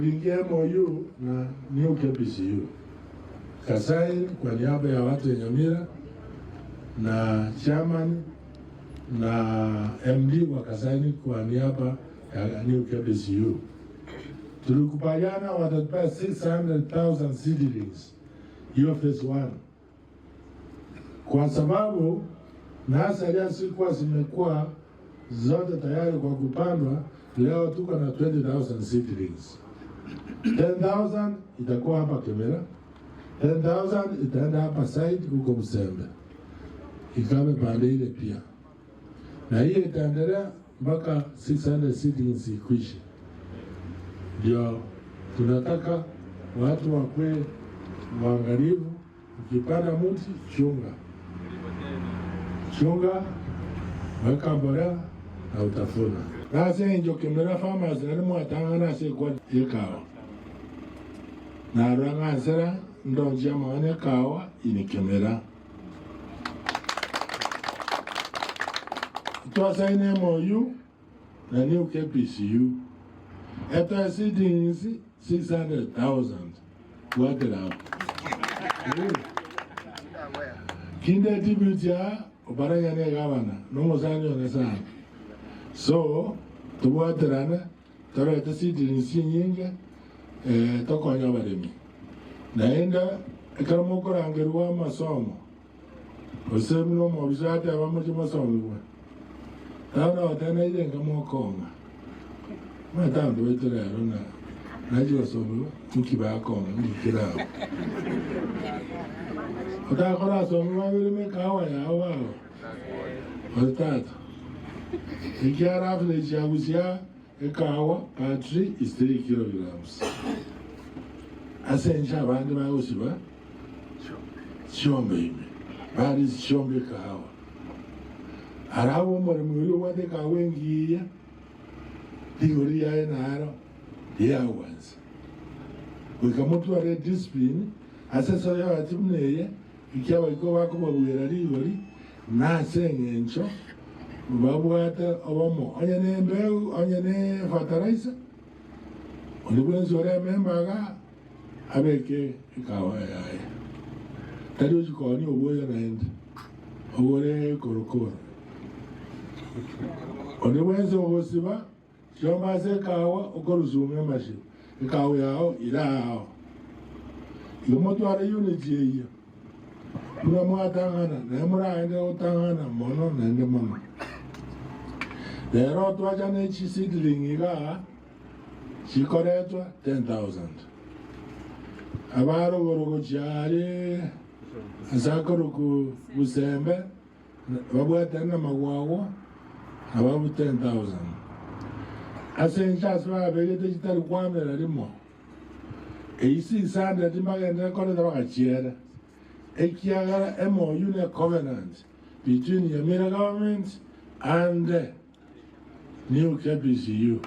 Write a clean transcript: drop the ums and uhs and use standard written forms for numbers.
Ingia MOU na New KPCU. Kasaini kwa niaba ya watu ya Nyamira na chairman na MD wa Kasaini kwa niaba ya New KPCU. Tulikubaliana watatupa 600,000 seedlings hiyo phase 1. Kwa sababu nursery zilikuwa zimekuwa zote tayari kwa kupandwa, leo tuko na 20,000 seedlings. 10,000 itakuwa hapa Kemera, 10,000 itaenda hapa site huko Msembe, ikawe pande ile pia, na hiyo itaendelea mpaka 600 seedlings ikwishe. Ndio tunataka watu wakwe waangalifu, ukipanda mti chunga, weka mbolea na utafuna. Nase njo Kemera farmers na mwatanga se kwa ikawa na ranga sera ndo jamani kawa ini Kemera. Tuwasaini MOU na New KPCU. Eta seedlings 600,000 work it out. Kinde tibutia obaranya ne gavana no sanyo ne sana. So tuwaterana tara eta seedlings nyingi tokonya baremi. Naenda ekaramu korangerwa masomo. Osemno mo bizate abamuti masomo. Tana watana ile ngamo konga. Matambo wetura rona. Najua somo mkiba konga mkira. Otakora somo wale mekawa ya wao. Otata. Ikiara afle ya usia ekawa patri is 3 kilograms. Asenja bandi ba usiba. Shombe. Bari shombe kawa. Arabu murimu wade ka wengi digori ya enaro ya wanza wikamutu wa discipline asesa ya watimneye ikiwa iko wako babwera rigori na sengencho babwata obamo onyene mbeu onyene fertilizer olibwenzo re membaga abeke ikawa yae tadi jikoni oboya naenda obore korokoro Oniwenzo wosiba chomba se kawa okoruzume mashi kawa yao ilao yomoto ara unity ye kuna mwatangana na muraende otangana mono nende mama lero twaja ne seedling iga chikoretwa 10,000 abaro gorogo chale asakoro ku Busembe babwata na magwawo about 10,000. Asenja swa bege digital kwamera limo. Eisi sanda timagenda kole da chiera. Ekiagara MOU ne covenant between Nyamira government and New KPCU.